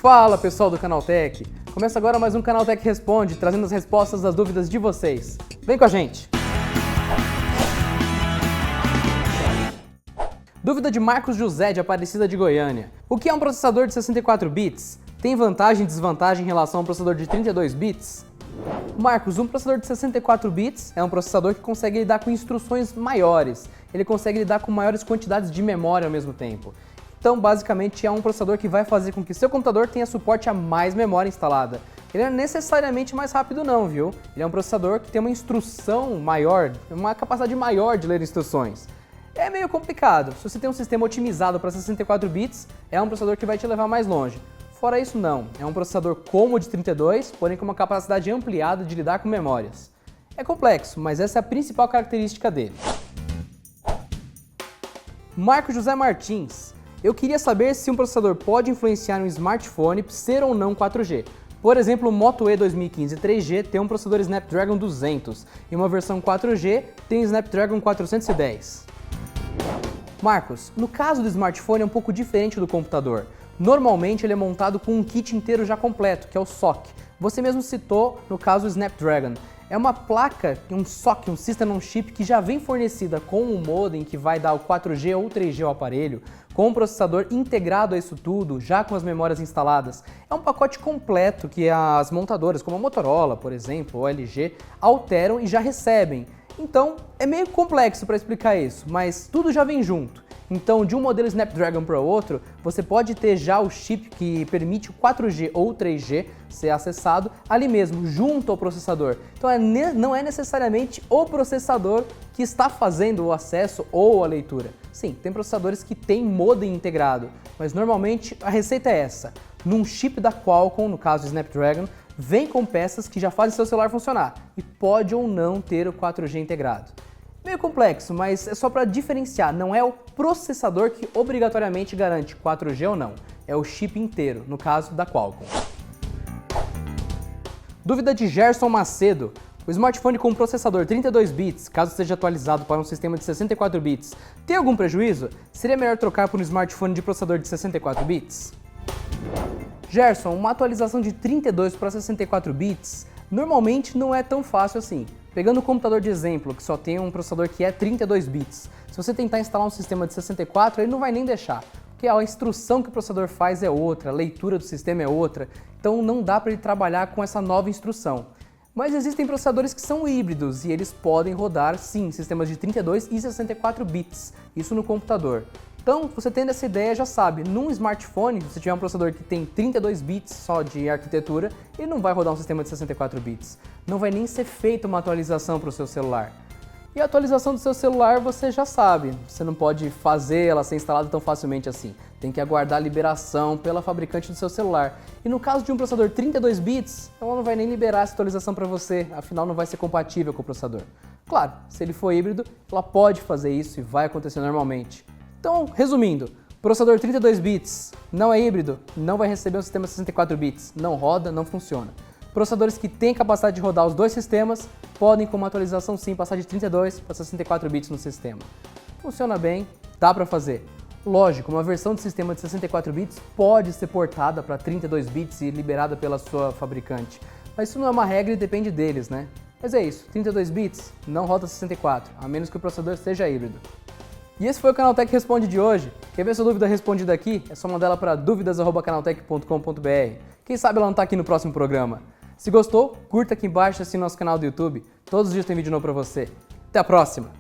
Fala pessoal do Canaltech! Começa agora mais um Canaltech Responde, trazendo as respostas das dúvidas de vocês. Vem com a gente! Dúvida de Marcos José, de Aparecida de Goiânia. O que é um processador de 64 bits? Tem vantagem e desvantagem em relação a um processador de 32 bits? Marcos, um processador de 64 bits é um processador que consegue lidar com instruções maiores. Ele consegue lidar com maiores quantidades de memória ao mesmo tempo. Então, basicamente, é um processador que vai fazer com que seu computador tenha suporte a mais memória instalada. Ele não é necessariamente mais rápido não, viu? Ele é um processador que tem uma instrução maior, uma capacidade maior de ler instruções. É meio complicado. Se você tem um sistema otimizado para 64 bits, é um processador que vai te levar mais longe. Fora isso, não. É um processador como o de 32, porém com uma capacidade ampliada de lidar com memórias. É complexo, mas essa é a principal característica dele. Marco José Martins. Eu queria saber se um processador pode influenciar um smartphone ser ou não 4G. Por exemplo, o Moto E 2015 3G tem um processador Snapdragon 200 e uma versão 4G tem Snapdragon 410. Marcos, no caso do smartphone é um pouco diferente do computador. Normalmente ele é montado com um kit inteiro já completo, que é o SoC. Você mesmo citou no caso o Snapdragon. É uma placa, um SoC, um System on Chip, que já vem fornecida com um modem que vai dar o 4G ou 3G ao aparelho, com um processador integrado a isso tudo, já com as memórias instaladas. É um pacote completo que as montadoras, como a Motorola, por exemplo, ou a LG, alteram e já recebem. Então, é meio complexo para explicar isso, mas tudo já vem junto. Então, de um modelo Snapdragon para o outro, você pode ter já o chip que permite o 4G ou 3G ser acessado ali mesmo, junto ao processador. Então, não é necessariamente o processador que está fazendo o acesso ou a leitura. Sim, tem processadores que têm modem integrado, mas normalmente a receita é essa. Num chip da Qualcomm, no caso do Snapdragon, vem com peças que já fazem seu celular funcionar e pode ou não ter o 4G integrado. Meio complexo, mas é só para diferenciar, não é o processador que obrigatoriamente garante 4G ou não, é o chip inteiro, no caso da Qualcomm. Dúvida de Gerson Macedo. O smartphone com processador 32 bits, caso seja atualizado para um sistema de 64 bits, tem algum prejuízo? Seria melhor trocar por um smartphone de processador de 64 bits? Gerson, uma atualização de 32 para 64 bits normalmente não é tão fácil assim. Pegando o computador de exemplo, que só tem um processador que é 32 bits, se você tentar instalar um sistema de 64, ele não vai nem deixar, porque a instrução que o processador faz é outra, a leitura do sistema é outra, então não dá para ele trabalhar com essa nova instrução. Mas existem processadores que são híbridos e eles podem rodar, sim, sistemas de 32 e 64 bits, isso no computador. Então, você tendo essa ideia, já sabe, num smartphone, se tiver um processador que tem 32 bits só de arquitetura, ele não vai rodar um sistema de 64 bits. Não vai nem ser feita uma atualização para o seu celular. E a atualização do seu celular você já sabe, você não pode fazer ela ser instalada tão facilmente assim. Tem que aguardar a liberação pela fabricante do seu celular. E no caso de um processador 32 bits, ela não vai nem liberar essa atualização para você, afinal não vai ser compatível com o processador. Claro, se ele for híbrido, ela pode fazer isso e vai acontecer normalmente. Então, resumindo, processador 32 bits não é híbrido, não vai receber um sistema 64 bits, não roda, não funciona. Processadores que têm capacidade de rodar os dois sistemas podem, com uma atualização sim, passar de 32 para 64 bits no sistema. Funciona bem, dá para fazer. Lógico, uma versão de sistema de 64 bits pode ser portada para 32 bits e liberada pela sua fabricante, mas isso não é uma regra e depende deles, né? Mas é isso, 32 bits não roda 64, a menos que o processador seja híbrido. E esse foi o Canaltech Responde de hoje. Quer ver sua dúvida respondida aqui? É só mandar ela para dúvidas@canaltech.com.br. Quem sabe ela não está aqui no próximo programa. Se gostou, curta aqui embaixo e assine nosso canal do YouTube. Todos os dias tem vídeo novo para você. Até a próxima!